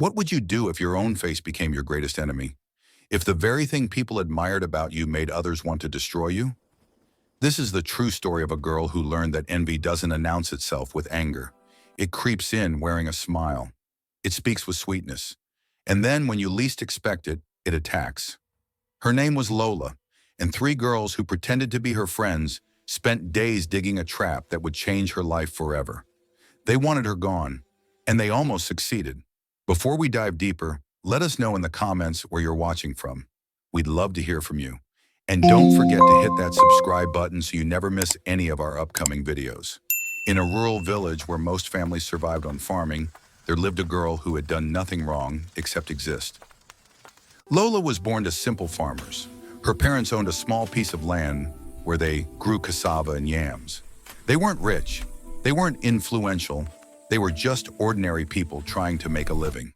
What would you do if your own face became your greatest enemy? If the very thing people admired about you made others want to destroy you? This is the true story of a girl who learned that envy doesn't announce itself with anger. It creeps in wearing a smile. It speaks with sweetness. And then, when you least expect it, it attacks. Her name was Lola, and three girls who pretended to be her friends spent days digging a trap that would change her life forever. They wanted her gone, and they almost succeeded. Before we dive deeper, let us know in the comments where you're watching from. We'd love to hear from you. And don't forget to hit that subscribe button so you never miss any of our upcoming videos. In a rural village where most families survived on farming, there lived a girl who had done nothing wrong except exist. Lola was born to simple farmers. Her parents owned a small piece of land where they grew cassava and yams. They weren't rich. They weren't influential. They were just ordinary people trying to make a living.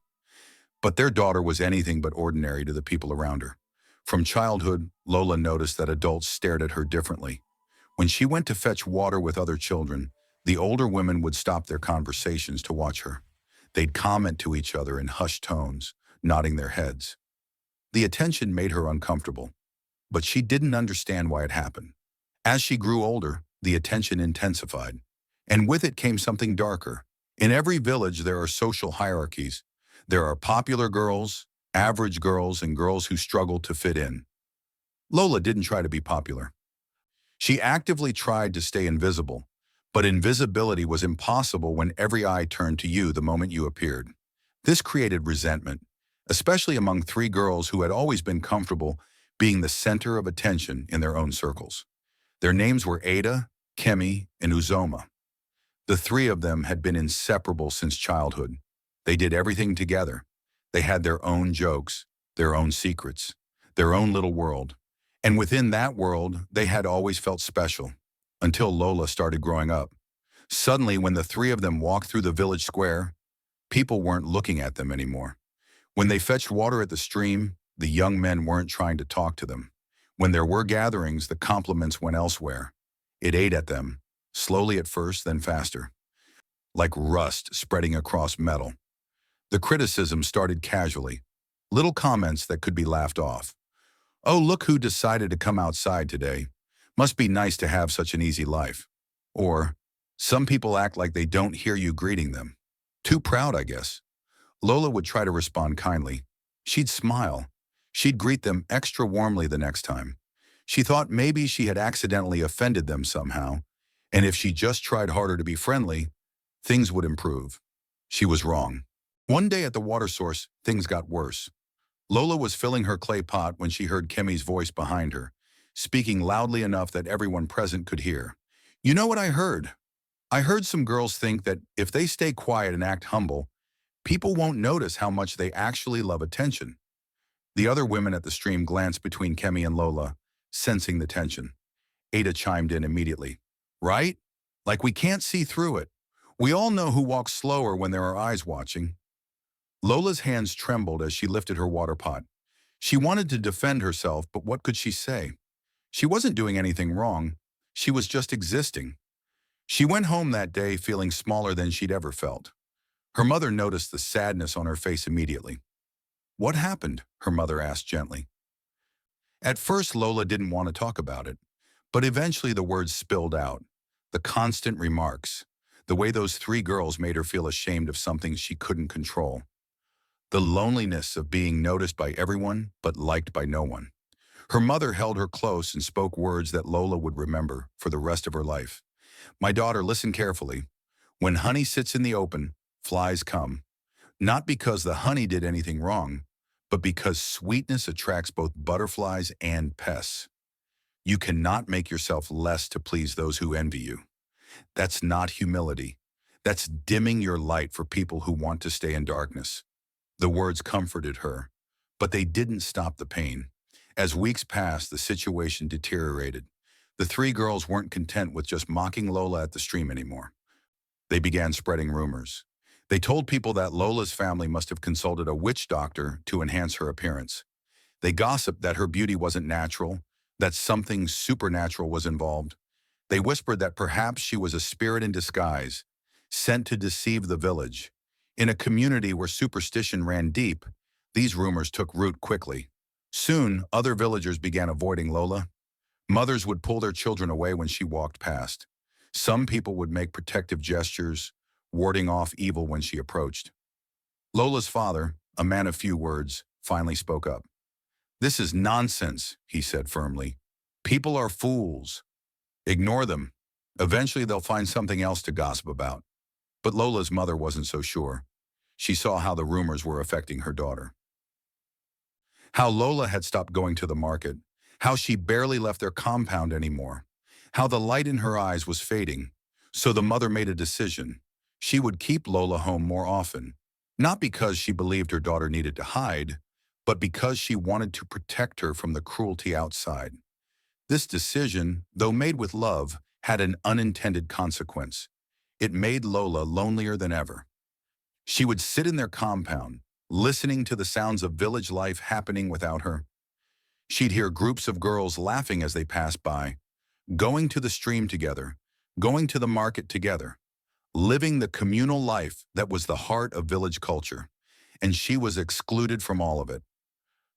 But their daughter was anything but ordinary to the people around her. From childhood, Lola noticed that adults stared at her differently. When she went to fetch water with other children, the older women would stop their conversations to watch her. They'd comment to each other in hushed tones, nodding their heads. The attention made her uncomfortable, but she didn't understand why it happened. As she grew older, the attention intensified, and with it came something darker. In every village, there are social hierarchies. There are popular girls, average girls, and girls who struggle to fit in. Lola didn't try to be popular. She actively tried to stay invisible, but invisibility was impossible when every eye turned to you the moment you appeared. This created resentment, especially among three girls who had always been comfortable being the center of attention in their own circles. Their names were Ada, Kemi, and Uzoma. The three of them had been inseparable since childhood. They did everything together. They had their own jokes, their own secrets, their own little world. And within that world, they had always felt special, until Lola started growing up. Suddenly, when the three of them walked through the village square, people weren't looking at them anymore. When they fetched water at the stream, the young men weren't trying to talk to them. When there were gatherings, the compliments went elsewhere. It ate at them, slowly at first, then faster, like rust spreading across metal. The criticism started casually, little comments that could be laughed off. "Oh, look who decided to come outside today. Must be nice to have such an easy life." Or, "Some people act like they don't hear you greeting them. Too proud, I guess." Lola would try to respond kindly. She'd smile. She'd greet them extra warmly the next time. She thought maybe she had accidentally offended them somehow, and if she just tried harder to be friendly, things would improve. She was wrong. One day at the water source, things got worse. Lola was filling her clay pot when she heard Kemi's voice behind her, speaking loudly enough that everyone present could hear. "You know what I heard? I heard some girls think that if they stay quiet and act humble, people won't notice how much they actually love attention." The other women at the stream glanced between Kemi and Lola, sensing the tension. Ada chimed in immediately. "Right? Like we can't see through it. We all know who walks slower when there are eyes watching." Lola's hands trembled as she lifted her water pot. She wanted to defend herself, but what could she say? She wasn't doing anything wrong. She was just existing. She went home that day feeling smaller than she'd ever felt. Her mother noticed the sadness on her face immediately. "What happened?" her mother asked gently. At first, Lola didn't want to talk about it, but eventually the words spilled out. The constant remarks, the way those three girls made her feel ashamed of something she couldn't control. The loneliness of being noticed by everyone but liked by no one. Her mother held her close and spoke words that Lola would remember for the rest of her life. "My daughter, listen carefully. When honey sits in the open, flies come. Not because the honey did anything wrong, but because sweetness attracts both butterflies and pests. You cannot make yourself less to please those who envy you. That's not humility. That's dimming your light for people who want to stay in darkness." The words comforted her, but they didn't stop the pain. As weeks passed, the situation deteriorated. The three girls weren't content with just mocking Lola at the stream anymore. They began spreading rumors. They told people that Lola's family must have consulted a witch doctor to enhance her appearance. They gossiped that her beauty wasn't natural, that something supernatural was involved. They whispered that perhaps she was a spirit in disguise, sent to deceive the village. In a community where superstition ran deep, these rumors took root quickly. Soon, other villagers began avoiding Lola. Mothers would pull their children away when she walked past. Some people would make protective gestures, warding off evil when she approached. Lola's father, a man of few words, finally spoke up. "This is nonsense," he said firmly. "People are fools. Ignore them. Eventually they'll find something else to gossip about." But Lola's mother wasn't so sure. She saw how the rumors were affecting her daughter. How Lola had stopped going to the market, how she barely left their compound anymore, how the light in her eyes was fading. So the mother made a decision. She would keep Lola home more often, not because she believed her daughter needed to hide, but because she wanted to protect her from the cruelty outside. This decision, though made with love, had an unintended consequence. It made Lola lonelier than ever. She would sit in their compound, listening to the sounds of village life happening without her. She'd hear groups of girls laughing as they passed by, going to the stream together, going to the market together, living the communal life that was the heart of village culture, and she was excluded from all of it.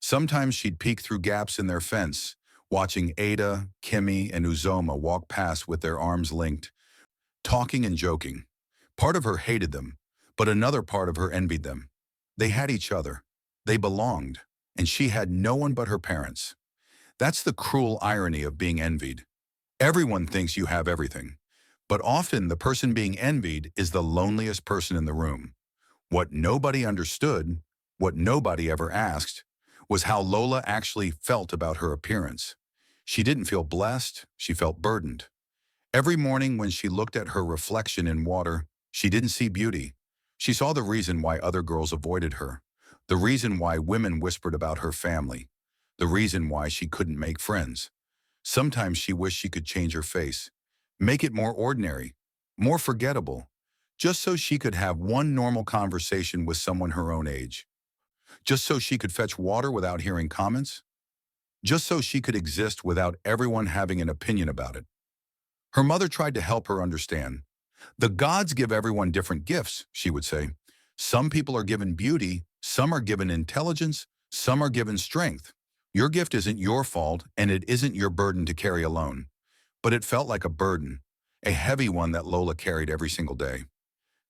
Sometimes she'd peek through gaps in their fence, watching Ada, Kimmy, and Uzoma walk past with their arms linked, talking and joking. Part of her hated them, but another part of her envied them. They had each other. They belonged, and she had no one but her parents. That's the cruel irony of being envied. Everyone thinks you have everything, but often the person being envied is the loneliest person in the room. What nobody understood, what nobody ever asked, was how Lola actually felt about her appearance. She didn't feel blessed, she felt burdened. Every morning when she looked at her reflection in water, she didn't see beauty. She saw the reason why other girls avoided her, the reason why women whispered about her family, the reason why she couldn't make friends. Sometimes she wished she could change her face, make it more ordinary, more forgettable, just so she could have one normal conversation with someone her own age. Just so she could fetch water without hearing comments. Just so she could exist without everyone having an opinion about it. Her mother tried to help her understand. "The gods give everyone different gifts," she would say. "Some people are given beauty, some are given intelligence, some are given strength. Your gift isn't your fault, and it isn't your burden to carry alone." But it felt like a burden, a heavy one that Lola carried every single day.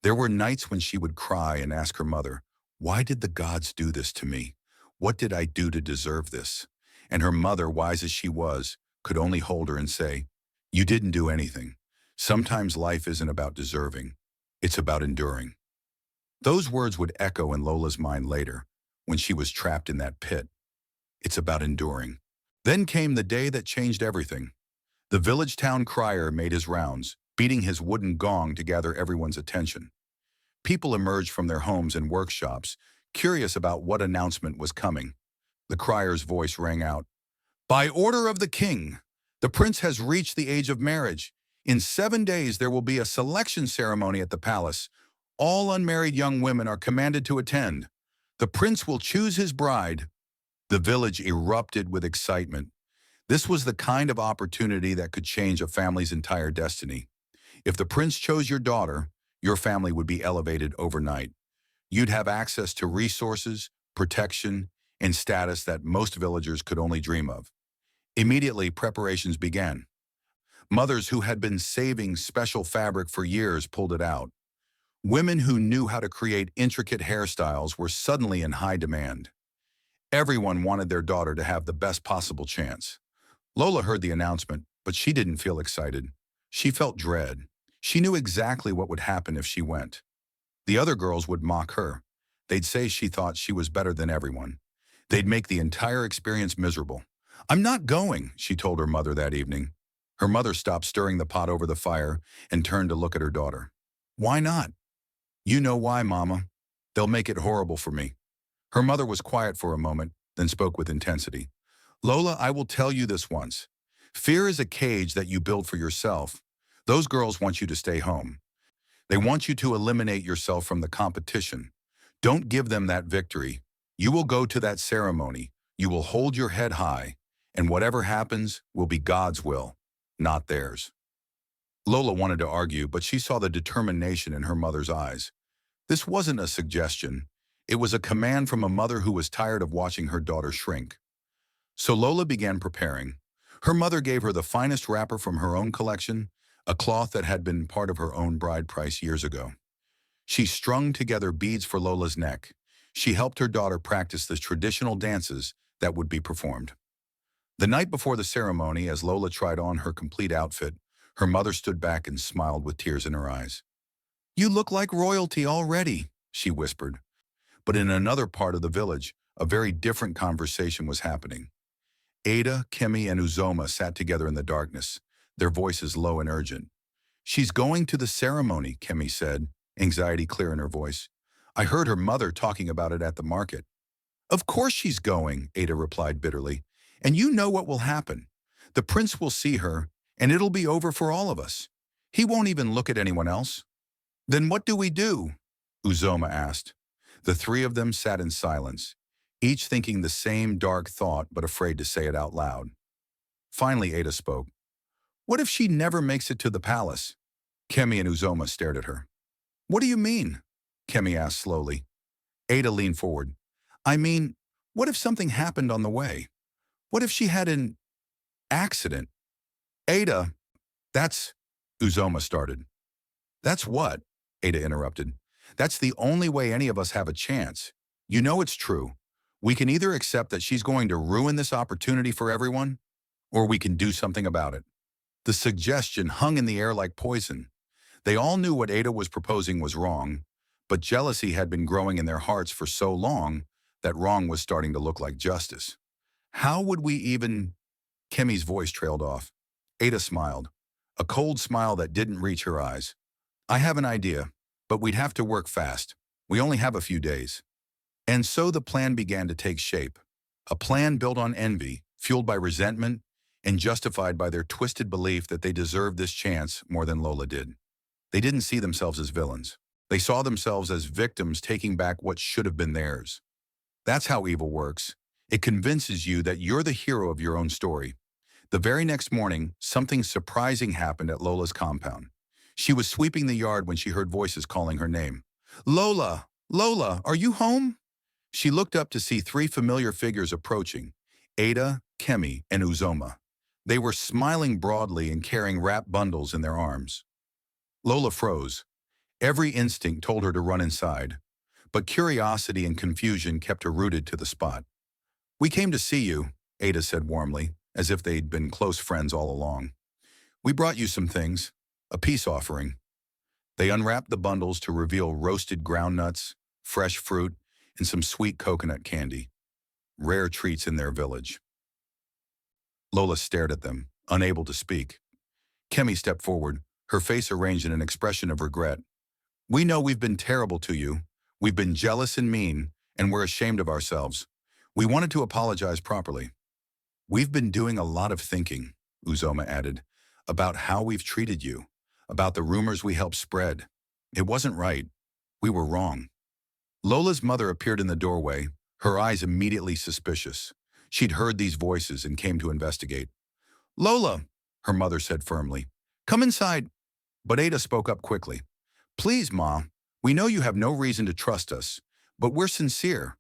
There were nights when she would cry and ask her mother, "Why did the gods do this to me? What did I do to deserve this?" And her mother, wise as she was, could only hold her and say, "You didn't do anything. Sometimes life isn't about deserving. It's about enduring." Those words would echo in Lola's mind later, when she was trapped in that pit. It's about enduring. Then came the day that changed everything. The village town crier made his rounds, beating his wooden gong to gather everyone's attention. People emerged from their homes and workshops, curious about what announcement was coming. The crier's voice rang out, "By order of the king, the prince has reached the age of marriage. In 7 days there will be a selection ceremony at the palace. All unmarried young women are commanded to attend. The prince will choose his bride." The village erupted with excitement. This was the kind of opportunity that could change a family's entire destiny. If the prince chose your daughter, your family would be elevated overnight. You'd have access to resources, protection, and status that most villagers could only dream of. Immediately, preparations began. Mothers who had been saving special fabric for years pulled it out. Women who knew how to create intricate hairstyles were suddenly in high demand. Everyone wanted their daughter to have the best possible chance. Lola heard the announcement, but she didn't feel excited. She felt dread. She knew exactly what would happen if she went. The other girls would mock her. They'd say she thought she was better than everyone. They'd make the entire experience miserable. "I'm not going," she told her mother that evening. Her mother stopped stirring the pot over the fire and turned to look at her daughter. "Why not?" "You know why, Mama. They'll make it horrible for me." Her mother was quiet for a moment, then spoke with intensity. "Lola, I will tell you this once. Fear is a cage that you build for yourself. Those girls want you to stay home. They want you to eliminate yourself from the competition. Don't give them that victory. You will go to that ceremony. You will hold your head high, and whatever happens will be God's will, not theirs." Lola wanted to argue, but she saw the determination in her mother's eyes. This wasn't a suggestion. It was a command from a mother who was tired of watching her daughter shrink. So Lola began preparing. Her mother gave her the finest wrapper from her own collection, a cloth that had been part of her own bride price years ago. She strung together beads for Lola's neck. She helped her daughter practice the traditional dances that would be performed. The night before the ceremony, as Lola tried on her complete outfit, her mother stood back and smiled with tears in her eyes. "You look like royalty already," she whispered. But in another part of the village, a very different conversation was happening. Ada, Kemi, and Uzoma sat together in the darkness, their voices low and urgent. "She's going to the ceremony," Kemi said, anxiety clear in her voice. "I heard her mother talking about it at the market." "Of course she's going," Ada replied bitterly. "And you know what will happen. The prince will see her, and it'll be over for all of us. He won't even look at anyone else." "Then what do we do?" Uzoma asked. The three of them sat in silence, each thinking the same dark thought but afraid to say it out loud. Finally, Ada spoke. "What if she never makes it to the palace?" Kemi and Uzoma stared at her. "What do you mean?" Kemi asked slowly. Ada leaned forward. "I mean, what if something happened on the way? What if she had an accident?" "Ada, that's—" Uzoma started. "That's what?" Ada interrupted. "That's the only way any of us have a chance. You know it's true. We can either accept that she's going to ruin this opportunity for everyone, or we can do something about it." The suggestion hung in the air like poison. They all knew what Ada was proposing was wrong, but jealousy had been growing in their hearts for so long that wrong was starting to look like justice. "How would we even—" Kemi's voice trailed off. Ada smiled, a cold smile that didn't reach her eyes. "I have an idea, but we'd have to work fast. We only have a few days." And so the plan began to take shape. A plan built on envy, fueled by resentment, and justified by their twisted belief that they deserved this chance more than Lola did. They didn't see themselves as villains. They saw themselves as victims taking back what should have been theirs. That's how evil works. It convinces you that you're the hero of your own story. The very next morning, something surprising happened at Lola's compound. She was sweeping the yard when she heard voices calling her name. "Lola! Lola, are you home?" She looked up to see three familiar figures approaching, Ada, Kemi, and Uzoma. They were smiling broadly and carrying wrapped bundles in their arms. Lola froze. Every instinct told her to run inside, but curiosity and confusion kept her rooted to the spot. "We came to see you," Ada said warmly, as if they'd been close friends all along. "We brought you some things, a peace offering." They unwrapped the bundles to reveal roasted groundnuts, fresh fruit, and some sweet coconut candy, rare treats in their village. Lola stared at them, unable to speak. Kemi stepped forward, her face arranged in an expression of regret. "We know we've been terrible to you. We've been jealous and mean, and we're ashamed of ourselves. We wanted to apologize properly." "We've been doing a lot of thinking," Uzoma added, "about how we've treated you, about the rumors we helped spread. It wasn't right. We were wrong." Lola's mother appeared in the doorway, her eyes immediately suspicious. She'd heard these voices and came to investigate. "Lola," her mother said firmly, "come inside." But Ada spoke up quickly. "Please, Ma, we know you have no reason to trust us, but we're sincere.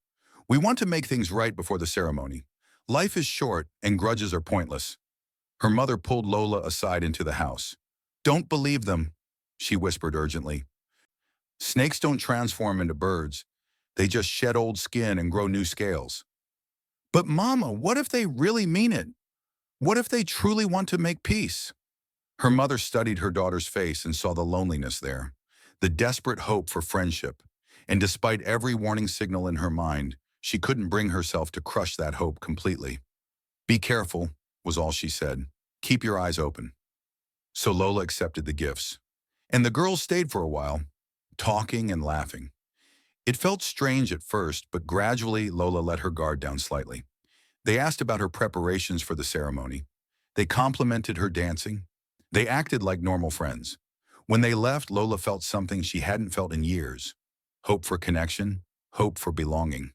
We want to make things right before the ceremony. Life is short and grudges are pointless." Her mother pulled Lola aside into the house. "Don't believe them," she whispered urgently. "Snakes don't transform into birds. They just shed old skin and grow new scales." "But Mama, what if they really mean it? What if they truly want to make peace?" Her mother studied her daughter's face and saw the loneliness there, the desperate hope for friendship. And despite every warning signal in her mind, she couldn't bring herself to crush that hope completely. "Be careful," was all she said. "Keep your eyes open." So Lola accepted the gifts. And the girls stayed for a while, talking and laughing. It felt strange at first, but gradually Lola let her guard down slightly. They asked about her preparations for the ceremony. They complimented her dancing. They acted like normal friends. When they left, Lola felt something she hadn't felt in years. Hope for connection, hope for belonging.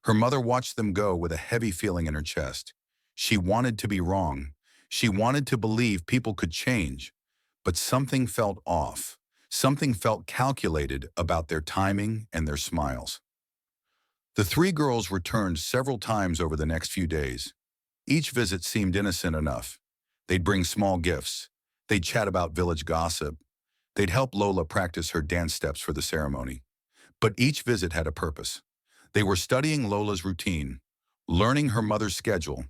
Her mother watched them go with a heavy feeling in her chest. She wanted to be wrong. She wanted to believe people could change. But something felt off. Something felt calculated about their timing and their smiles. The three girls returned several times over the next few days. Each visit seemed innocent enough. They'd bring small gifts. They'd chat about village gossip. They'd help Lola practice her dance steps for the ceremony. But each visit had a purpose. They were studying Lola's routine, learning her mother's schedule,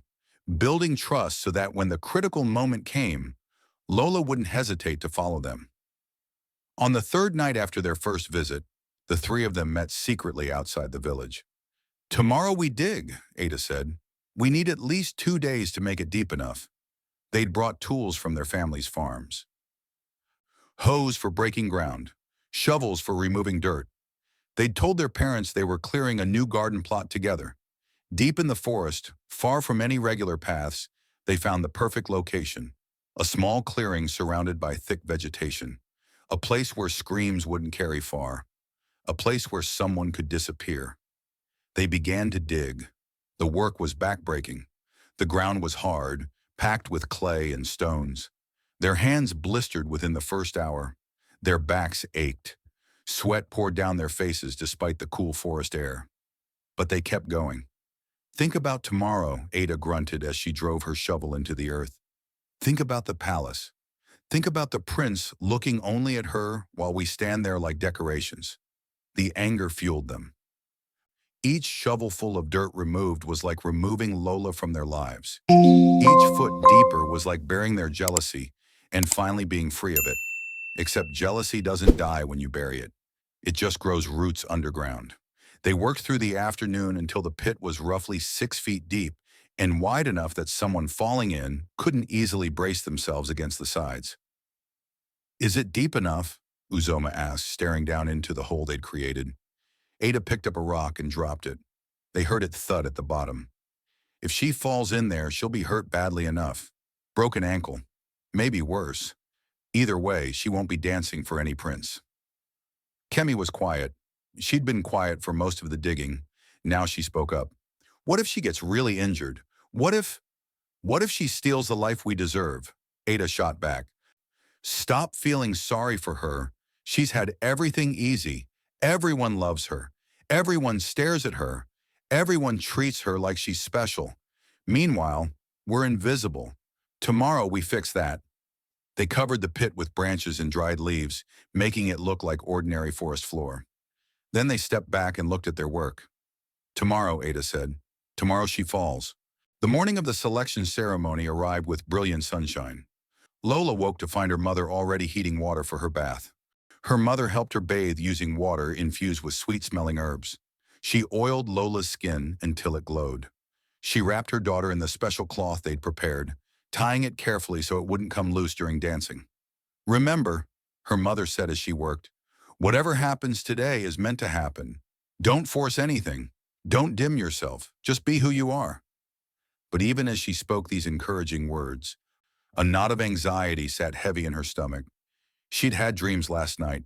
building trust so that when the critical moment came, Lola wouldn't hesitate to follow them. On the third night after their first visit, the three of them met secretly outside the village. "Tomorrow we dig," Ada said. "We need at least 2 days to make it deep enough." They'd brought tools from their family's farms. Hoes for breaking ground, shovels for removing dirt. They'd told their parents they were clearing a new garden plot together. Deep in the forest, far from any regular paths, they found the perfect location. A small clearing surrounded by thick vegetation. A place where screams wouldn't carry far. A place where someone could disappear. They began to dig. The work was backbreaking. The ground was hard, packed with clay and stones. Their hands blistered within the first hour. Their backs ached. Sweat poured down their faces despite the cool forest air. But they kept going. "Think about tomorrow," Ada grunted as she drove her shovel into the earth. "Think about the palace. Think about the prince looking only at her while we stand there like decorations." The anger fueled them. Each shovelful of dirt removed was like removing Lola from their lives. Each foot deeper was like bearing their jealousy and finally being free of it. Except jealousy doesn't die when you bury it. It just grows roots underground. They worked through the afternoon until the pit was roughly 6 feet deep and wide enough that someone falling in couldn't easily brace themselves against the sides. "Is it deep enough?" Uzoma asked, staring down into the hole they'd created. Ada picked up a rock and dropped it. They heard it thud at the bottom. "If she falls in there, she'll be hurt badly enough. Broken ankle. Maybe worse. Either way, she won't be dancing for any prince." Kemi was quiet. She'd been quiet for most of the digging. Now she spoke up. "What if she gets really injured? What if she steals the life we deserve?" Ada shot back. "Stop feeling sorry for her. She's had everything easy. Everyone loves her. Everyone stares at her. Everyone treats her like she's special. Meanwhile, we're invisible. Tomorrow we fix that." They covered the pit with branches and dried leaves, making it look like ordinary forest floor. Then they stepped back and looked at their work. "Tomorrow," Ada said. "Tomorrow she falls." The morning of the selection ceremony arrived with brilliant sunshine. Lola woke to find her mother already heating water for her bath. Her mother helped her bathe using water infused with sweet-smelling herbs. She oiled Lola's skin until it glowed. She wrapped her daughter in the special cloth they'd prepared, tying it carefully so it wouldn't come loose during dancing. "Remember," her mother said as she worked, "whatever happens today is meant to happen. Don't force anything. Don't dim yourself. Just be who you are." But even as she spoke these encouraging words, a knot of anxiety sat heavy in her stomach. She'd had dreams last night,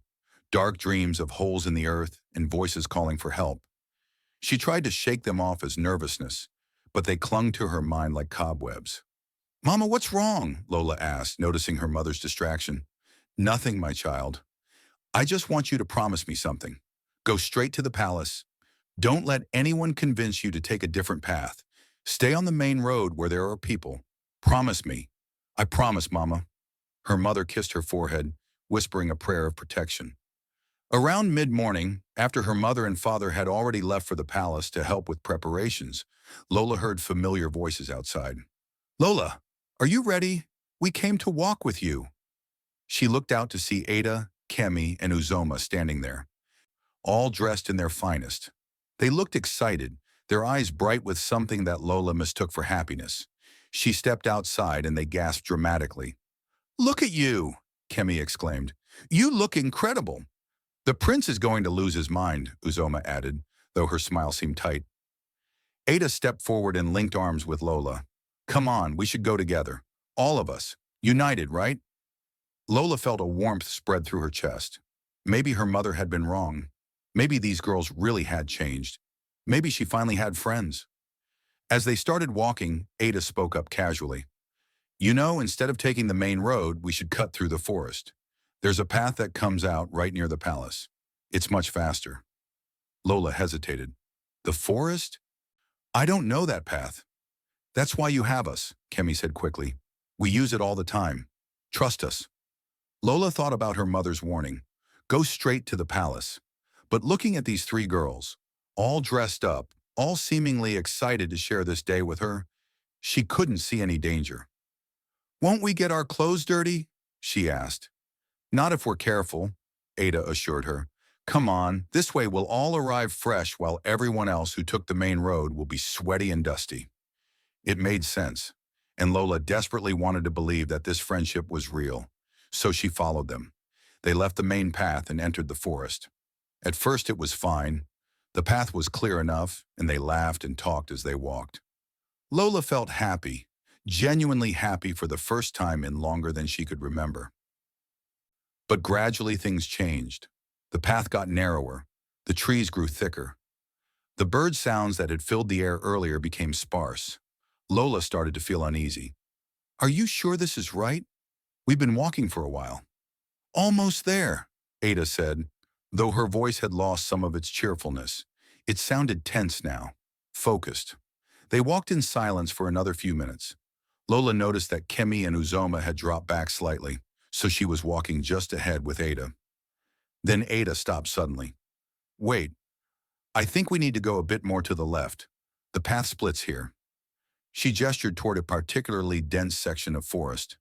dark dreams of holes in the earth and voices calling for help. She tried to shake them off as nervousness, but they clung to her mind like cobwebs. "Mama, what's wrong?" Lola asked, noticing her mother's distraction. "Nothing, my child. I just want you to promise me something. Go straight to the palace. Don't let anyone convince you to take a different path. Stay on the main road where there are people. Promise me." "I promise, Mama." Her mother kissed her forehead, whispering a prayer of protection. Around mid-morning, after her mother and father had already left for the palace to help with preparations, Lola heard familiar voices outside. "Lola, are you ready? We came to walk with you." She looked out to see Ada, Kemi, and Uzoma standing there, all dressed in their finest. They looked excited, their eyes bright with something that Lola mistook for happiness. She stepped outside and they gasped dramatically. "Look at you," Kemi exclaimed. "You look incredible." "The prince is going to lose his mind," Uzoma added, though her smile seemed tight. Ada stepped forward and linked arms with Lola. "Come on, we should go together. All of us. United, right?" Lola felt a warmth spread through her chest. Maybe her mother had been wrong. Maybe these girls really had changed. Maybe she finally had friends. As they started walking, Ada spoke up casually. "You know, instead of taking the main road, we should cut through the forest. There's a path that comes out right near the palace. It's much faster. Lola hesitated. The forest? I don't know that path. That's why you have us, Kemi said quickly. We use it all the time. Trust us. Lola thought about her mother's warning. Go straight to the palace. But looking at these three girls, all dressed up, all seemingly excited to share this day with her, she couldn't see any danger. Won't we get our clothes dirty? She asked. Not if we're careful, Ada assured her. Come on, this way we'll all arrive fresh while everyone else who took the main road will be sweaty and dusty. It made sense, and Lola desperately wanted to believe that this friendship was real, so she followed them. They left the main path and entered the forest. At first it was fine. The path was clear enough, and they laughed and talked as they walked. Lola felt happy, genuinely happy for the first time in longer than she could remember. But gradually things changed. The path got narrower. The trees grew thicker. The bird sounds that had filled the air earlier became sparse. Lola started to feel uneasy. Are you sure this is right? We've been walking for a while. Almost there, Ada said, though her voice had lost some of its cheerfulness. It sounded tense now, focused. They walked in silence for another few minutes. Lola noticed that Kemi and Uzoma had dropped back slightly, so she was walking just ahead with Ada. Then Ada stopped suddenly. Wait, I think we need to go a bit more to the left. The path splits here. She gestured toward a particularly dense section of forest.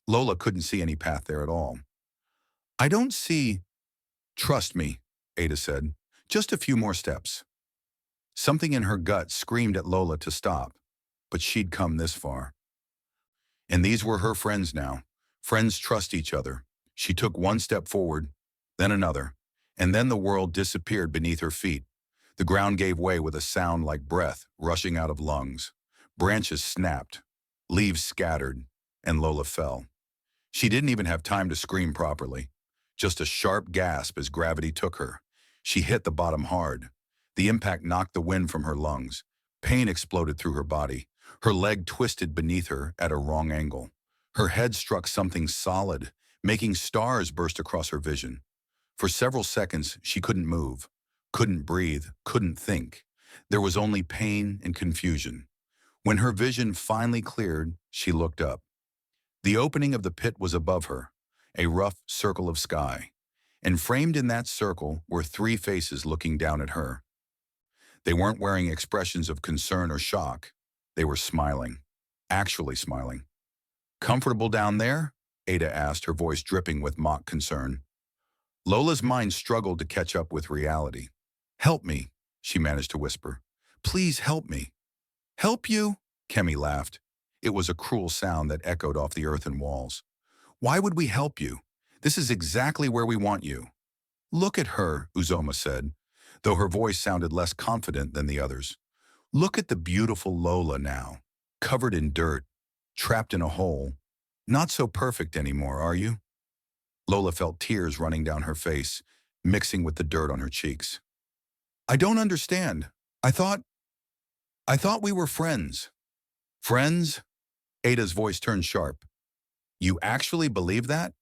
Lola couldn't see any path there at all. I don't see... Trust me, Ada said. Just a few more steps. Something in her gut screamed at Lola to stop, but she'd come this far. And these were her friends now. Friends trust each other. She took one step forward, then another, and then the world disappeared beneath her feet. The ground gave way with a sound like breath rushing out of lungs. Branches snapped, leaves scattered, and Lola fell. She didn't even have time to scream properly. Just a sharp gasp as gravity took her. She hit the bottom hard. The impact knocked the wind from her lungs. Pain exploded through her body. Her leg twisted beneath her at a wrong angle. Her head struck something solid, making stars burst across her vision. For several seconds, she couldn't move, couldn't breathe, couldn't think. There was only pain and confusion. When her vision finally cleared, she looked up. The opening of the pit was above her, a rough circle of sky, and framed in that circle were three faces looking down at her. They weren't wearing expressions of concern or shock. They were smiling, actually smiling. Comfortable down there? Ada asked, her voice dripping with mock concern. Lola's mind struggled to catch up with reality. Help me, she managed to whisper. Please help me. Help you? Kemi laughed. It was a cruel sound that echoed off the earthen walls. Why would we help you? This is exactly where we want you. Look at her, Uzoma said, though her voice sounded less confident than the others. Look at the beautiful Lola now, covered in dirt, trapped in a hole. Not so perfect anymore, are you? Lola felt tears running down her face, mixing with the dirt on her cheeks. I don't understand. I thought we were friends. Friends? Ada's voice turned sharp. You actually believe that?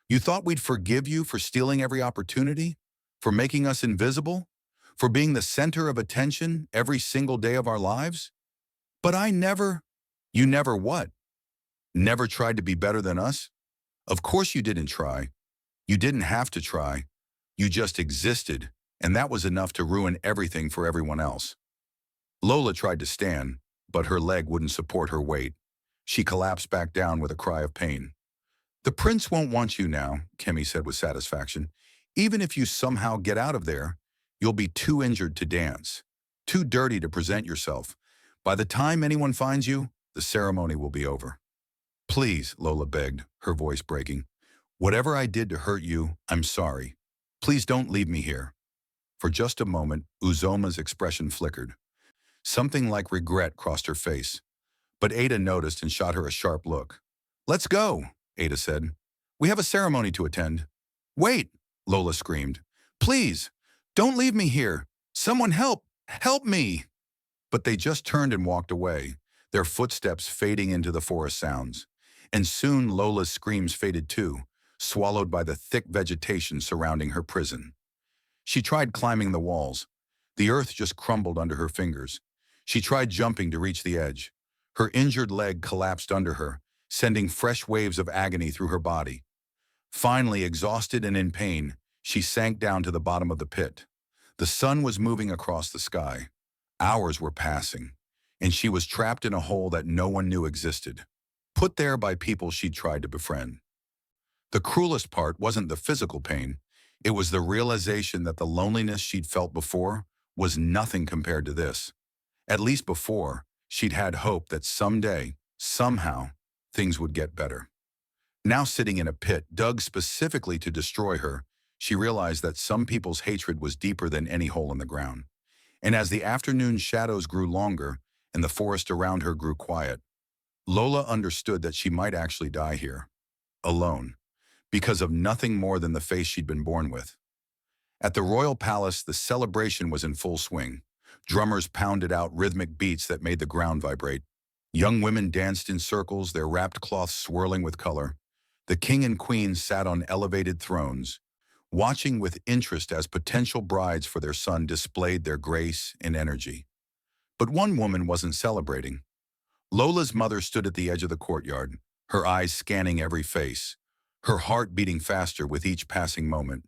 You thought we'd forgive you for stealing every opportunity? For making us invisible? For being the center of attention every single day of our lives? But you never what? Never tried to be better than us? Of course you didn't try. You didn't have to try. You just existed, and that was enough to ruin everything for everyone else. Lola tried to stand, but her leg wouldn't support her weight. She collapsed back down with a cry of pain. The prince won't want you now, Kemi said with satisfaction. Even if you somehow get out of there, you'll be too injured to dance, too dirty to present yourself. By the time anyone finds you, the ceremony will be over. Please, Lola begged, her voice breaking. Whatever I did to hurt you, I'm sorry. Please don't leave me here. For just a moment, Uzoma's expression flickered. Something like regret crossed her face. But Ada noticed and shot her a sharp look. Let's go, Ada said. We have a ceremony to attend. Wait, Lola screamed. Please, don't leave me here. Someone help! Help me! But they just turned and walked away, their footsteps fading into the forest sounds. And soon Lola's screams faded too, swallowed by the thick vegetation surrounding her prison. She tried climbing the walls. The earth just crumbled under her fingers. She tried jumping to reach the edge. Her injured leg collapsed under her, sending fresh waves of agony through her body. Finally, exhausted and in pain, she sank down to the bottom of the pit. The sun was moving across the sky. Hours were passing, and she was trapped in a hole that no one knew existed, put there by people she'd tried to befriend. The cruelest part wasn't the physical pain. It was the realization that the loneliness she'd felt before was nothing compared to this. At least before, she'd had hope that someday, somehow, things would get better. Now sitting in a pit dug specifically to destroy her, she realized that some people's hatred was deeper than any hole in the ground. And as the afternoon shadows grew longer and the forest around her grew quiet, Lola understood that she might actually die here, alone, because of nothing more than the face she'd been born with. At the royal palace, the celebration was in full swing. Drummers pounded out rhythmic beats that made the ground vibrate. Young women danced in circles, their wrapped cloths swirling with color. The king and queen sat on elevated thrones, watching with interest as potential brides for their son displayed their grace and energy. But one woman wasn't celebrating. Lola's mother stood at the edge of the courtyard, her eyes scanning every face, her heart beating faster with each passing moment.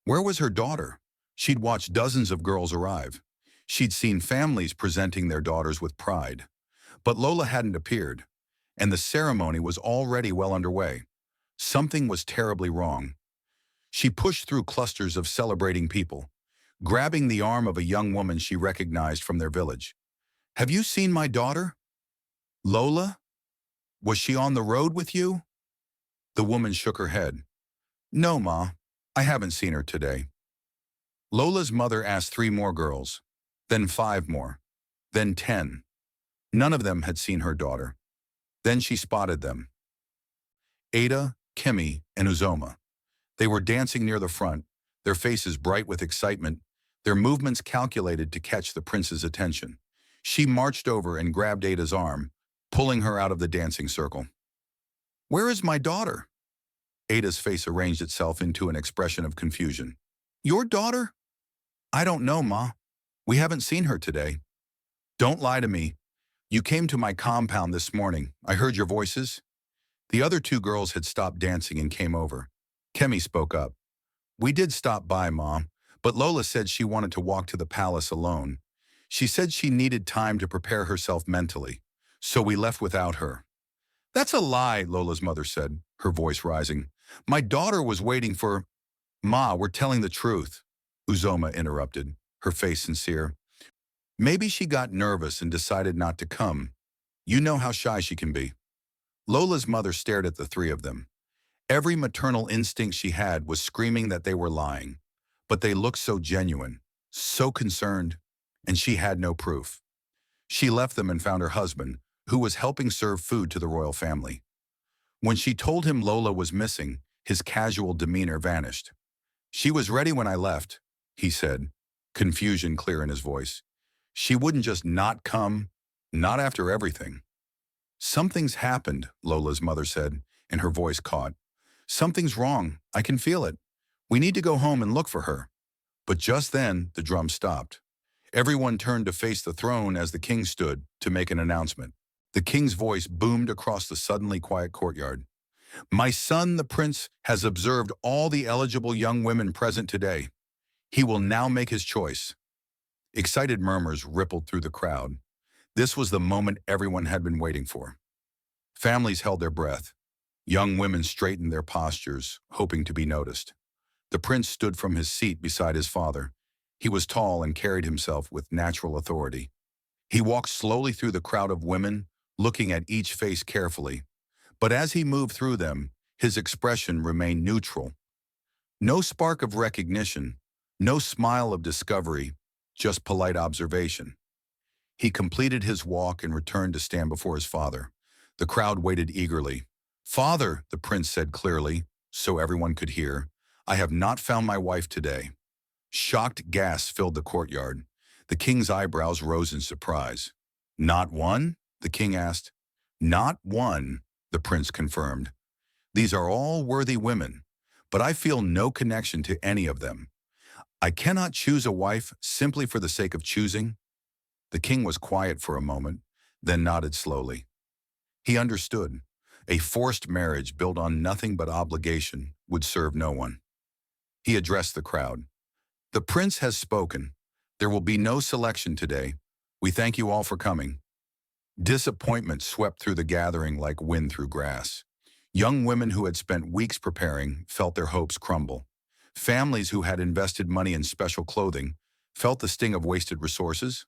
Where was her daughter? She'd watched dozens of girls arrive. She'd seen families presenting their daughters with pride. But Lola hadn't appeared, and the ceremony was already well underway. Something was terribly wrong. She pushed through clusters of celebrating people, grabbing the arm of a young woman she recognized from their village. "Have you seen my daughter? Lola? Was she on the road with you?" The woman shook her head. "No, Ma, I haven't seen her today." Lola's mother asked 3 more girls, then 5 more, then 10. None of them had seen her daughter. Then she spotted them. Ada, Kimmy, and Uzoma. They were dancing near the front, their faces bright with excitement, their movements calculated to catch the prince's attention. She marched over and grabbed Ada's arm, pulling her out of the dancing circle. "Where is my daughter?" Ada's face arranged itself into an expression of confusion. "Your daughter?" "I don't know, Ma. We haven't seen her today." "Don't lie to me. You came to my compound this morning. I heard your voices." The other 2 girls had stopped dancing and came over. Kemi spoke up. "We did stop by, Mom, but Lola said she wanted to walk to the palace alone. She said she needed time to prepare herself mentally, so we left without her." "That's a lie," Lola's mother said, her voice rising. "My daughter was waiting for—" "Ma, we're telling the truth," Uzoma interrupted, her face sincere. "Maybe she got nervous and decided not to come. You know how shy she can be." Lola's mother stared at the 3 of them. Every maternal instinct she had was screaming that they were lying, but they looked so genuine, so concerned, and she had no proof. She left them and found her husband, who was helping serve food to the royal family. When she told him Lola was missing, his casual demeanor vanished. "She was ready when I left," he said, confusion clear in his voice. "She wouldn't just not come, not after everything." "Something's happened," Lola's mother said, and her voice caught. "Something's wrong. I can feel it. We need to go home and look for her." But just then, the drum stopped. Everyone turned to face the throne as the king stood to make an announcement. The king's voice boomed across the suddenly quiet courtyard. "My son, the prince, has observed all the eligible young women present today. He will now make his choice." Excited murmurs rippled through the crowd. This was the moment everyone had been waiting for. Families held their breath. Young women straightened their postures, hoping to be noticed. The prince stood from his seat beside his father. He was tall and carried himself with natural authority. He walked slowly through the crowd of women, looking at each face carefully. But as he moved through them, his expression remained neutral. No spark of recognition, no smile of discovery, just polite observation. He completed his walk and returned to stand before his father. The crowd waited eagerly. "Father," the prince said clearly, so everyone could hear, "I have not found my wife today." Shocked gasps filled the courtyard. The king's eyebrows rose in surprise. "Not one?" the king asked. "Not one," the prince confirmed. These are all worthy women, but I feel no connection to any of them. I cannot choose a wife simply for the sake of choosing." The king was quiet for a moment, then nodded slowly. He understood. A forced marriage built on nothing but obligation would serve no one. He addressed the crowd. "The prince has spoken. There will be no selection today. We thank you all for coming." Disappointment swept through the gathering like wind through grass. Young women who had spent weeks preparing felt their hopes crumble. Families who had invested money in special clothing felt the sting of wasted resources.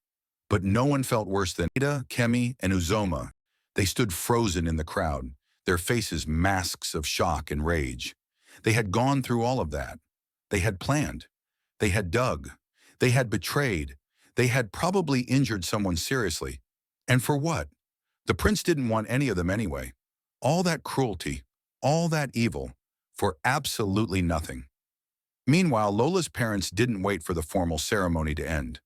But no one felt worse than Ada, Kemi, and Uzoma. They stood frozen in the crowd, their faces masks of shock and rage. They had gone through all of that. They had planned. They had dug. They had betrayed. They had probably injured someone seriously. And for what? The prince didn't want any of them anyway. All that cruelty, all that evil, for absolutely nothing. Meanwhile, Lola's parents didn't wait for the formal ceremony to end.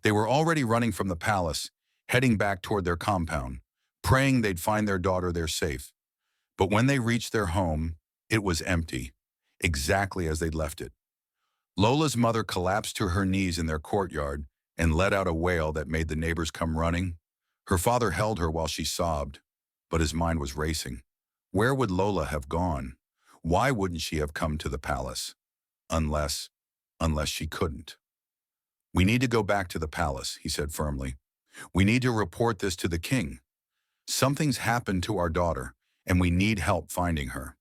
They were already running from the palace, heading back toward their compound, praying they'd find their daughter there safe. But when they reached their home, it was empty, exactly as they'd left it. Lola's mother collapsed to her knees in their courtyard and let out a wail that made the neighbors come running. Her father held her while she sobbed, but his mind was racing. Where would Lola have gone? Why wouldn't she have come to the palace? Unless she couldn't. "We need to go back to the palace," he said firmly. "We need to report this to the king. Something's happened to our daughter, and we need help finding her."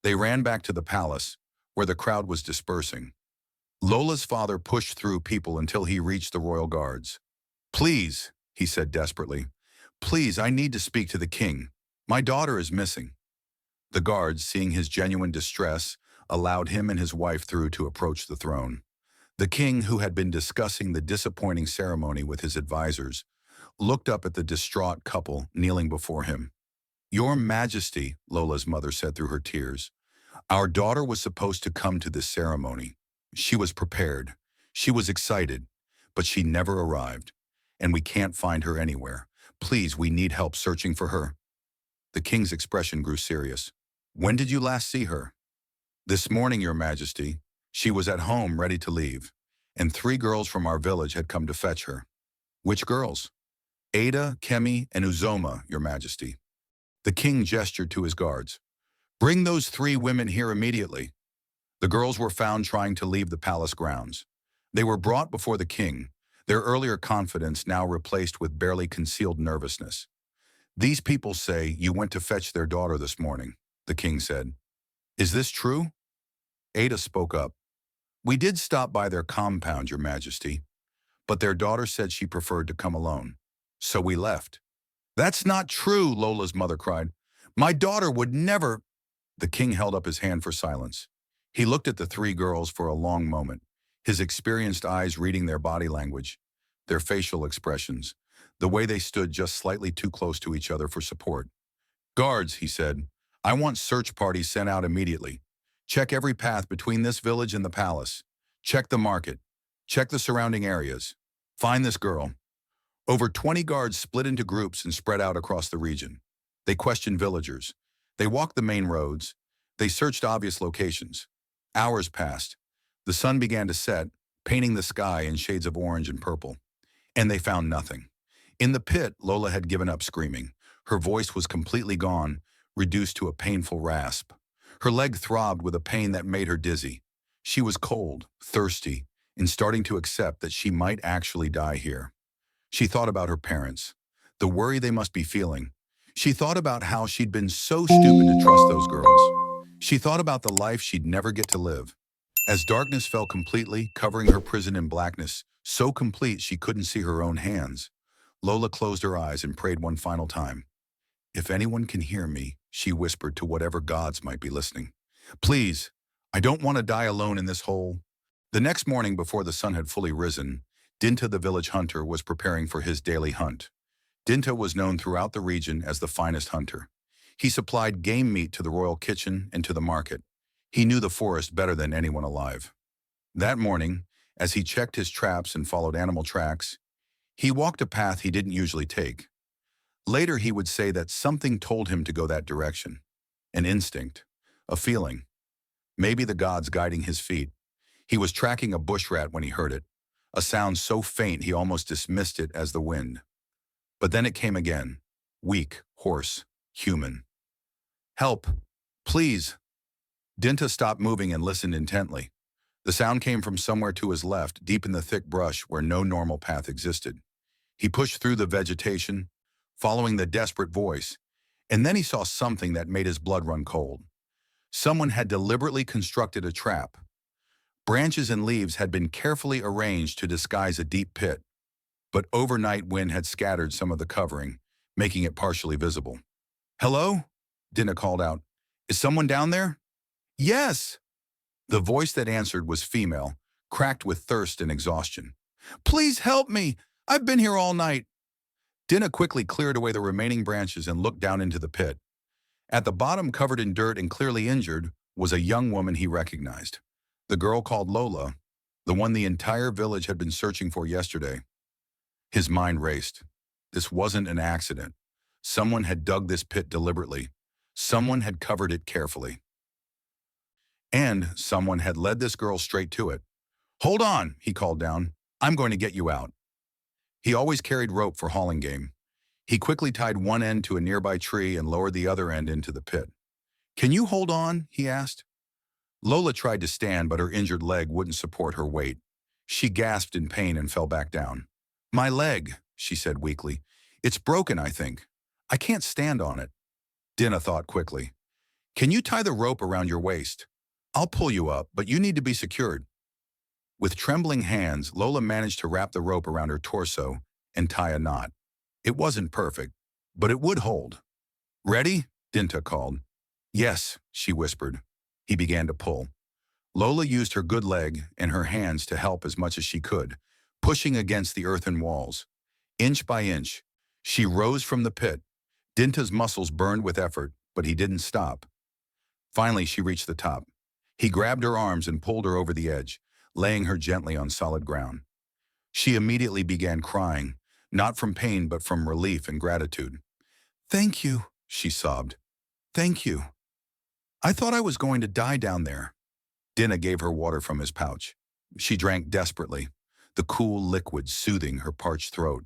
They ran back to the palace, where the crowd was dispersing. Lola's father pushed through people until he reached the royal guards. "Please," he said desperately, "please, I need to speak to the king. My daughter is missing." The guards, seeing his genuine distress, allowed him and his wife through to approach the throne. The king, who had been discussing the disappointing ceremony with his advisors, looked up at the distraught couple kneeling before him. "Your Majesty," Lola's mother said through her tears, "our daughter was supposed to come to this ceremony. She was prepared. She was excited, but she never arrived, and we can't find her anywhere. Please, we need help searching for her." The king's expression grew serious. "When did you last see her?" "This morning, Your Majesty. She was at home ready to leave, and 3 girls from our village had come to fetch her." "Which girls?" "Ada, Kemi, and Uzoma, Your Majesty." The king gestured to his guards. "Bring those 3 women here immediately." The girls were found trying to leave the palace grounds. They were brought before the king, their earlier confidence now replaced with barely concealed nervousness. "These people say you went to fetch their daughter this morning," the king said. "Is this true?" Ada spoke up. "We did stop by their compound, Your Majesty, but their daughter said she preferred to come alone. So we left." "That's not true," Lola's mother cried. "My daughter would never—" The king held up his hand for silence. He looked at the 3 girls for a long moment, his experienced eyes reading their body language, their facial expressions, the way they stood just slightly too close to each other for support. "Guards," he said, "I want search parties sent out immediately. Check every path between this village and the palace. Check the market. Check the surrounding areas. Find this girl." Over 20 guards split into groups and spread out across the region. They questioned villagers. They walked the main roads. They searched obvious locations. Hours passed. The sun began to set, painting the sky in shades of orange and purple. And they found nothing. In the pit, Lola had given up screaming. Her voice was completely gone, reduced to a painful rasp. Her leg throbbed with a pain that made her dizzy. She was cold, thirsty, and starting to accept that she might actually die here. She thought about her parents, the worry they must be feeling. She thought about how she'd been so stupid to trust those girls. She thought about the life she'd never get to live. As darkness fell completely, covering her prison in blackness, so complete she couldn't see her own hands, Lola closed her eyes and prayed one final time. "If anyone can hear me," she whispered to whatever gods might be listening, "please, I don't want to die alone in this hole." The next morning, before the sun had fully risen, Dinta the village hunter was preparing for his daily hunt. Dinta was known throughout the region as the finest hunter. He supplied game meat to the royal kitchen and to the market. He knew the forest better than anyone alive. That morning, as he checked his traps and followed animal tracks, he walked a path he didn't usually take. Later he would say that something told him to go that direction. An instinct. A feeling. Maybe the gods guiding his feet. He was tracking a bush rat when he heard it, a sound so faint he almost dismissed it as the wind. But then it came again. Weak, hoarse, human. Help! Please! Dinta stopped moving and listened intently. The sound came from somewhere to his left, deep in the thick brush where no normal path existed. He pushed through the vegetation, following the desperate voice, and then he saw something that made his blood run cold. Someone had deliberately constructed a trap. Branches and leaves had been carefully arranged to disguise a deep pit, but overnight wind had scattered some of the covering, making it partially visible. "Hello?" Dinah called out. "Is someone down there?" "Yes!" The voice that answered was female, cracked with thirst and exhaustion. "Please help me! I've been here all night." Dinah quickly cleared away the remaining branches and looked down into the pit. At the bottom, covered in dirt and clearly injured, was a young woman he recognized. The girl called Lola, the one the entire village had been searching for yesterday. His mind raced. This wasn't an accident. Someone had dug this pit deliberately. Someone had covered it carefully. And someone had led this girl straight to it. "Hold on," he called down. "I'm going to get you out." He always carried rope for hauling game. He quickly tied one end to a nearby tree and lowered the other end into the pit. "Can you hold on?" he asked. Lola tried to stand, but her injured leg wouldn't support her weight. She gasped in pain and fell back down. "My leg," she said weakly. "It's broken, I think. I can't stand on it." Dinah thought quickly. "Can you tie the rope around your waist? I'll pull you up, but you need to be secured." With trembling hands, Lola managed to wrap the rope around her torso and tie a knot. It wasn't perfect, but it would hold. "Ready?" Dinta called. "Yes," she whispered. He began to pull. Lola used her good leg and her hands to help as much as she could, pushing against the earthen walls. Inch by inch, she rose from the pit. Dinta's muscles burned with effort, but he didn't stop. Finally, she reached the top. He grabbed her arms and pulled her over the edge, laying her gently on solid ground. She immediately began crying, not from pain but from relief and gratitude. "Thank you," she sobbed. "Thank you. I thought I was going to die down there." Dinah gave her water from his pouch. She drank desperately, the cool liquid soothing her parched throat.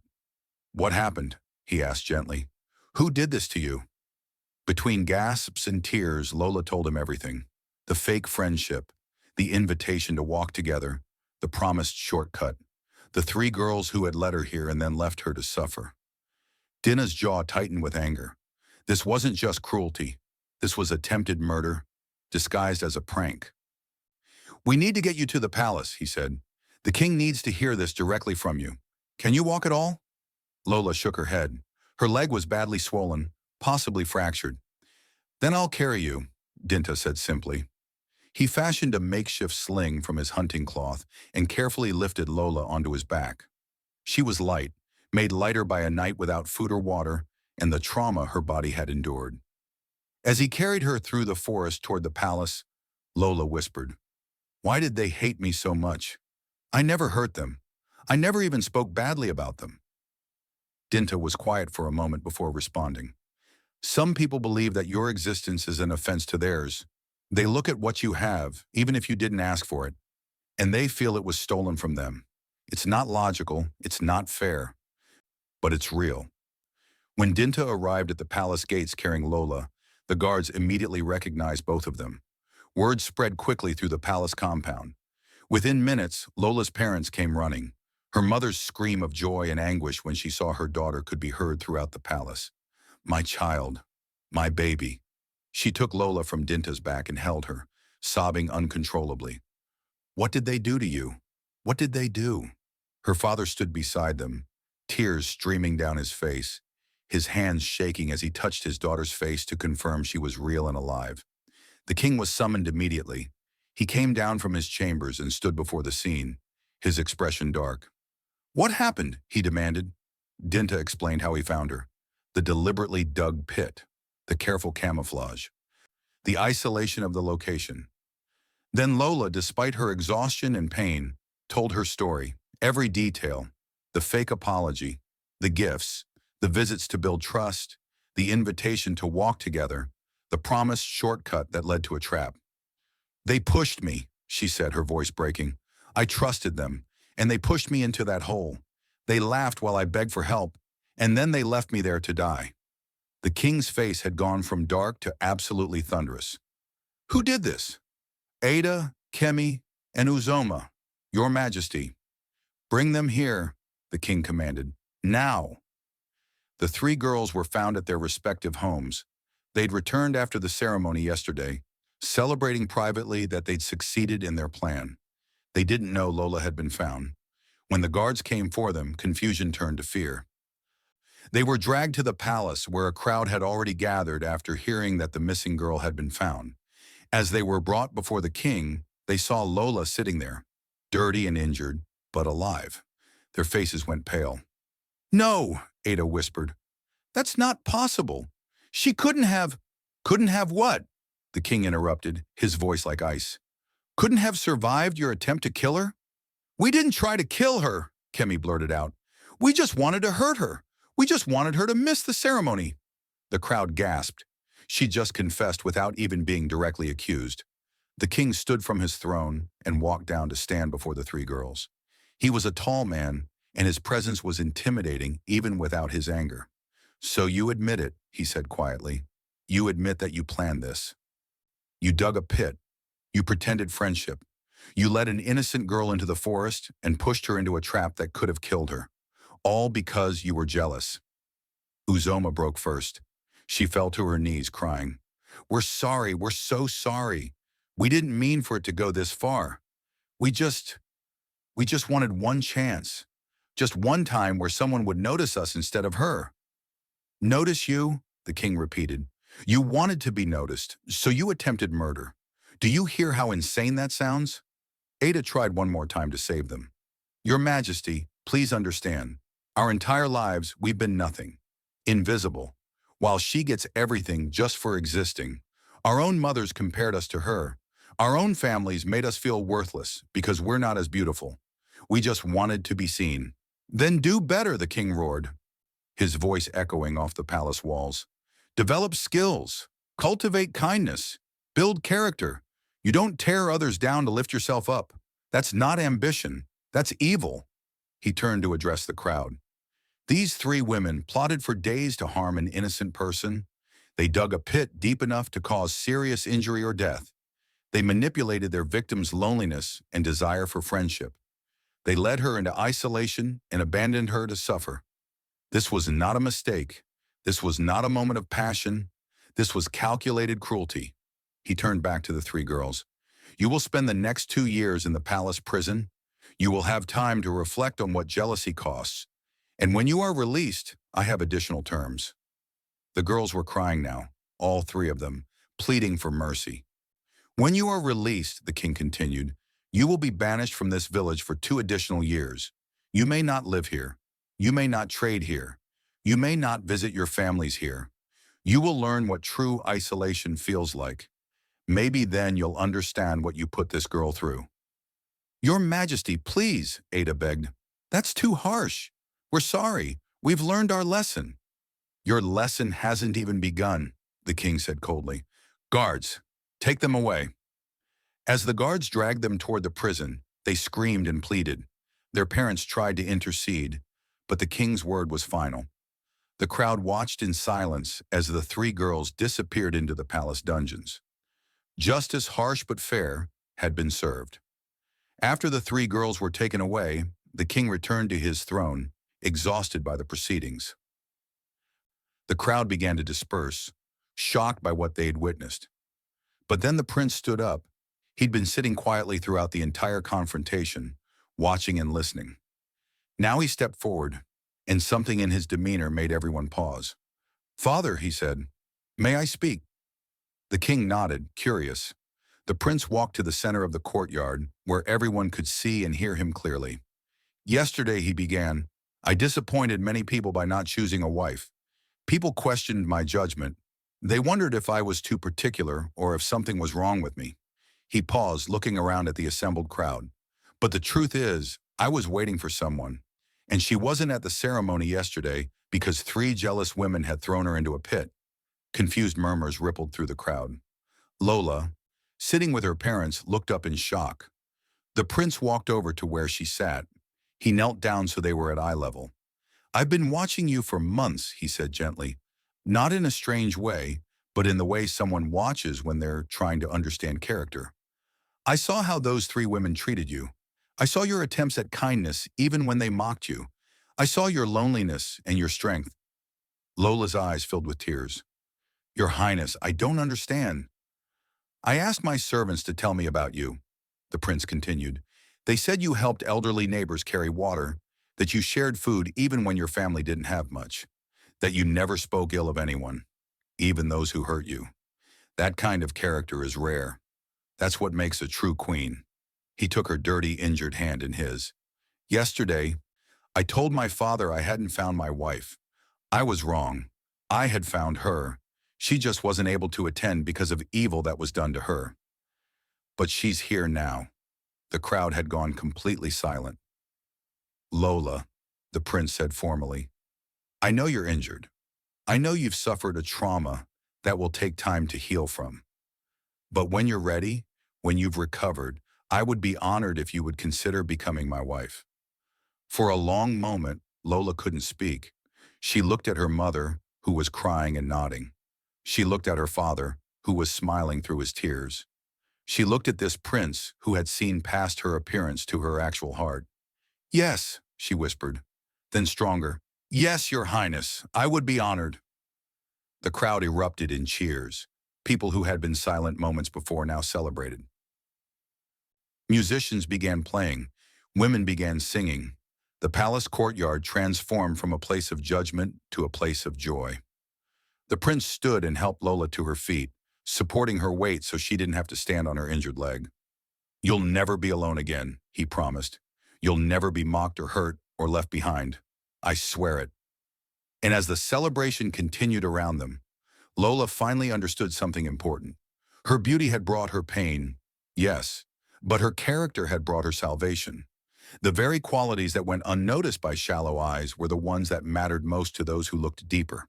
"What happened?" he asked gently. "Who did this to you?" Between gasps and tears, Lola told him everything. The fake friendship, the invitation to walk together, the promised shortcut, the three girls who had led her here and then left her to suffer. Dinah's jaw tightened with anger. This wasn't just cruelty. This was attempted murder, disguised as a prank. "We need to get you to the palace," he said. "The king needs to hear this directly from you. Can you walk at all?" Lola shook her head. Her leg was badly swollen, possibly fractured. "Then I'll carry you," Dinta said simply. He fashioned a makeshift sling from his hunting cloth and carefully lifted Lola onto his back. She was light, made lighter by a night without food or water and the trauma her body had endured. As he carried her through the forest toward the palace, Lola whispered, "Why did they hate me so much? I never hurt them. I never even spoke badly about them." Dinta was quiet for a moment before responding. "Some people believe that your existence is an offense to theirs. They look at what you have, even if you didn't ask for it, and they feel it was stolen from them. It's not logical, it's not fair, but it's real." When Dinta arrived at the palace gates carrying Lola, the guards immediately recognized both of them. Word spread quickly through the palace compound. Within minutes, Lola's parents came running. Her mother's scream of joy and anguish when she saw her daughter could be heard throughout the palace. "My child, my baby." She took Lola from Dinta's back and held her, sobbing uncontrollably. "What did they do to you? What did they do?" Her father stood beside them, tears streaming down his face, his hands shaking as he touched his daughter's face to confirm she was real and alive. The king was summoned immediately. He came down from his chambers and stood before the scene, his expression dark. "What happened?" he demanded. Dinta explained how he found her. The deliberately dug pit, the careful camouflage, the isolation of the location. Then Lola, despite her exhaustion and pain, told her story, every detail, the fake apology, the gifts, the visits to build trust, the invitation to walk together, the promised shortcut that led to a trap. They pushed me, she said, her voice breaking. I trusted them, and they pushed me into that hole. They laughed while I begged for help, and then they left me there to die. The king's face had gone from dark to absolutely thunderous. Who did this? Ada, Kemi, and Uzoma, your majesty. Bring them here, the king commanded. Now. The three girls were found at their respective homes. They'd returned after the ceremony yesterday, celebrating privately that they'd succeeded in their plan. They didn't know Lola had been found. When the guards came for them, confusion turned to fear. They were dragged to the palace where a crowd had already gathered after hearing that the missing girl had been found. As they were brought before the king, they saw Lola sitting there, dirty and injured, but alive. Their faces went pale. No, Ada whispered. That's not possible. She couldn't have... Couldn't have what? The king interrupted, his voice like ice. Couldn't have survived your attempt to kill her? We didn't try to kill her, Kemi blurted out. We just wanted to hurt her. We just wanted her to miss the ceremony. The crowd gasped. She just confessed without even being directly accused. The king stood from his throne and walked down to stand before the three girls. He was a tall man, and his presence was intimidating even without his anger. So you admit it, he said quietly. You admit that you planned this. You dug a pit. You pretended friendship. You led an innocent girl into the forest and pushed her into a trap that could have killed her. All because you were jealous. Uzoma broke first. She fell to her knees, crying. We're sorry, we're so sorry. We didn't mean for it to go this far. We just wanted one chance. Just one time where someone would notice us instead of her. Notice you, the king repeated. You wanted to be noticed, so you attempted murder. Do you hear how insane that sounds? Ada tried one more time to save them. Your Majesty, please understand. Our entire lives, we've been nothing. Invisible. While she gets everything just for existing. Our own mothers compared us to her. Our own families made us feel worthless because we're not as beautiful. We just wanted to be seen. Then do better, the king roared, his voice echoing off the palace walls. Develop skills. Cultivate kindness. Build character. You don't tear others down to lift yourself up. That's not ambition. That's evil. He turned to address the crowd. These three women plotted for days to harm an innocent person. They dug a pit deep enough to cause serious injury or death. They manipulated their victim's loneliness and desire for friendship. They led her into isolation and abandoned her to suffer. This was not a mistake. This was not a moment of passion. This was calculated cruelty. He turned back to the three girls. You will spend the next 2 years in the palace prison. You will have time to reflect on what jealousy costs. And when you are released, I have additional terms. The girls were crying now, all three of them, pleading for mercy. When you are released, the king continued, you will be banished from this village for 2 additional years. You may not live here. You may not trade here. You may not visit your families here. You will learn what true isolation feels like. Maybe then you'll understand what you put this girl through. Your Majesty, please, Ada begged. That's too harsh. We're sorry. We've learned our lesson. Your lesson hasn't even begun, the king said coldly. Guards, take them away. As the guards dragged them toward the prison, they screamed and pleaded. Their parents tried to intercede, but the king's word was final. The crowd watched in silence as the three girls disappeared into the palace dungeons. Justice, harsh but fair, had been served. After the three girls were taken away, the king returned to his throne, exhausted by the proceedings. The crowd began to disperse, shocked by what they had witnessed. But then the prince stood up. He'd been sitting quietly throughout the entire confrontation, watching and listening. Now he stepped forward, and something in his demeanor made everyone pause. Father, he said, may I speak? The king nodded, curious. The prince walked to the center of the courtyard, where everyone could see and hear him clearly. Yesterday, he began, I disappointed many people by not choosing a wife. People questioned my judgment. They wondered if I was too particular or if something was wrong with me. He paused, looking around at the assembled crowd. But the truth is, I was waiting for someone. And she wasn't at the ceremony yesterday because 3 jealous women had thrown her into a pit. Confused murmurs rippled through the crowd. Lola, sitting with her parents, looked up in shock. The prince walked over to where she sat. He knelt down so they were at eye level. "I've been watching you for months," he said gently. "Not in a strange way, but in the way someone watches when they're trying to understand character. I saw how those three women treated you. I saw your attempts at kindness even when they mocked you. I saw your loneliness and your strength." Lola's eyes filled with tears. "Your Highness, I don't understand." "I asked my servants to tell me about you," the prince continued. "They said you helped elderly neighbors carry water, that you shared food even when your family didn't have much, that you never spoke ill of anyone, even those who hurt you. That kind of character is rare. That's what makes a true queen." He took her dirty, injured hand in his. "Yesterday, I told my father I hadn't found my wife. I was wrong. I had found her. She just wasn't able to attend because of evil that was done to her. But she's here now." The crowd had gone completely silent. "Lola," the prince said formally, "I know you're injured. I know you've suffered a trauma that will take time to heal from. But when you're ready, when you've recovered, I would be honored if you would consider becoming my wife." For a long moment, Lola couldn't speak. She looked at her mother, who was crying and nodding. She looked at her father, who was smiling through his tears. She looked at this prince who had seen past her appearance to her actual heart. "Yes," she whispered. Then stronger, "Yes, Your Highness, I would be honored." The crowd erupted in cheers. People who had been silent moments before now celebrated. Musicians began playing. Women began singing. The palace courtyard transformed from a place of judgment to a place of joy. The prince stood and helped Lola to her feet, supporting her weight so she didn't have to stand on her injured leg. "You'll never be alone again," he promised. "You'll never be mocked or hurt or left behind. I swear it." And as the celebration continued around them, Lola finally understood something important. Her beauty had brought her pain, yes, but her character had brought her salvation. The very qualities that went unnoticed by shallow eyes were the ones that mattered most to those who looked deeper.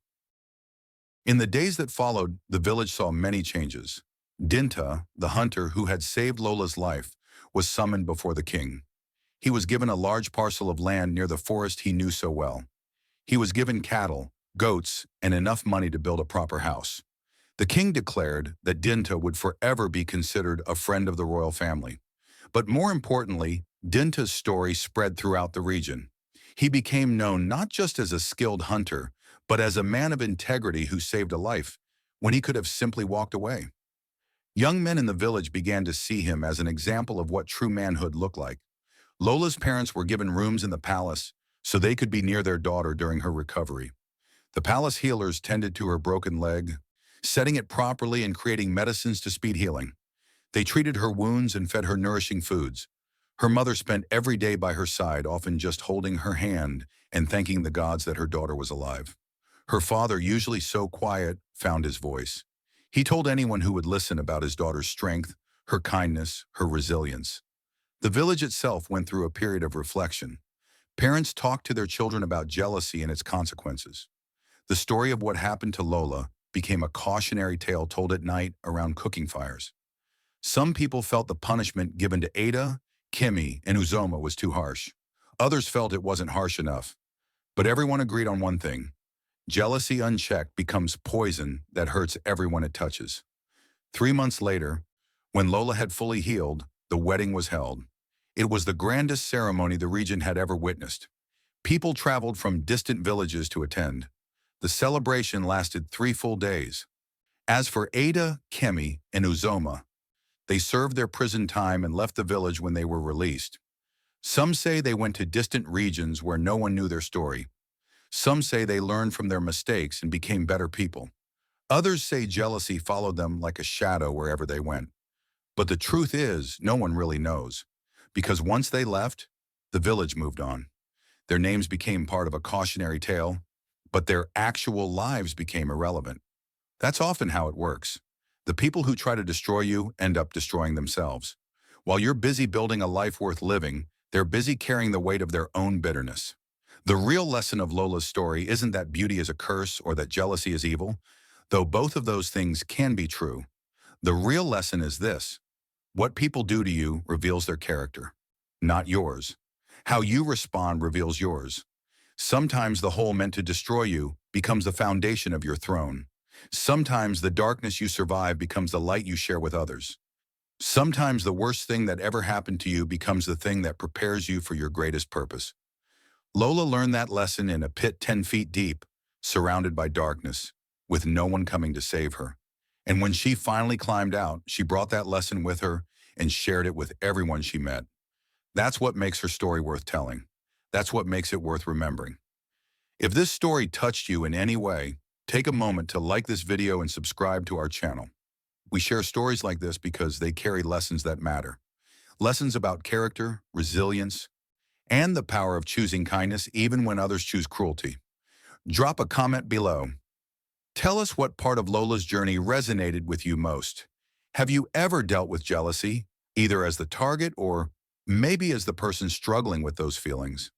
In the days that followed, the village saw many changes. Dinta, the hunter who had saved Lola's life, was summoned before the king. He was given a large parcel of land near the forest he knew so well. He was given cattle, goats, and enough money to build a proper house. The king declared that Dinta would forever be considered a friend of the royal family. But more importantly, Dinta's story spread throughout the region. He became known not just as a skilled hunter, but as a man of integrity who saved a life when he could have simply walked away. Young men in the village began to see him as an example of what true manhood looked like. Lola's parents were given rooms in the palace so they could be near their daughter during her recovery. The palace healers tended to her broken leg, setting it properly and creating medicines to speed healing. They treated her wounds and fed her nourishing foods. Her mother spent every day by her side, often just holding her hand and thanking the gods that her daughter was alive. Her father, usually so quiet, found his voice. He told anyone who would listen about his daughter's strength, her kindness, her resilience. The village itself went through a period of reflection. Parents talked to their children about jealousy and its consequences. The story of what happened to Lola became a cautionary tale told at night around cooking fires. Some people felt the punishment given to Ada, Kimmy, and Uzoma was too harsh. Others felt it wasn't harsh enough. But everyone agreed on one thing. Jealousy unchecked becomes poison that hurts everyone it touches. 3 months later, when Lola had fully healed, the wedding was held. It was the grandest ceremony the region had ever witnessed. People traveled from distant villages to attend. The celebration lasted 3 full days. As for Ada, Kemi, and Uzoma, they served their prison time and left the village when they were released. Some say they went to distant regions where no one knew their story. Some say they learned from their mistakes and became better people. Others say jealousy followed them like a shadow wherever they went. But the truth is, no one really knows. Because once they left, the village moved on. Their names became part of a cautionary tale, but their actual lives became irrelevant. That's often how it works. The people who try to destroy you end up destroying themselves. While you're busy building a life worth living, they're busy carrying the weight of their own bitterness. The real lesson of Lola's story isn't that beauty is a curse or that jealousy is evil. Though both of those things can be true, the real lesson is this: what people do to you reveals their character, not yours. How you respond reveals yours. Sometimes the hole meant to destroy you becomes the foundation of your throne. Sometimes the darkness you survive becomes the light you share with others. Sometimes the worst thing that ever happened to you becomes the thing that prepares you for your greatest purpose. Lola learned that lesson in a pit 10 feet deep, surrounded by darkness, with no one coming to save her. And when she finally climbed out, she brought that lesson with her and shared it with everyone she met. That's what makes her story worth telling. That's what makes it worth remembering. If this story touched you in any way, take a moment to like this video and subscribe to our channel. We share stories like this because they carry lessons that matter. Lessons about character, resilience, and the power of choosing kindness even when others choose cruelty. Drop a comment below. Tell us what part of Lola's journey resonated with you most. Have you ever dealt with jealousy, either as the target or maybe as the person struggling with those feelings?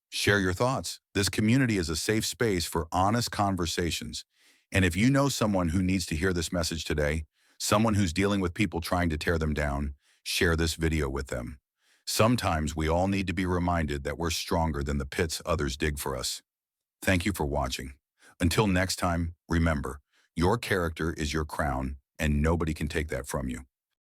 Share your thoughts. This community is a safe space for honest conversations. And if you know someone who needs to hear this message today, someone who's dealing with people trying to tear them down, share this video with them. Sometimes we all need to be reminded that we're stronger than the pits others dig for us. Thank you for watching. Until next time, remember, your character is your crown, and nobody can take that from you.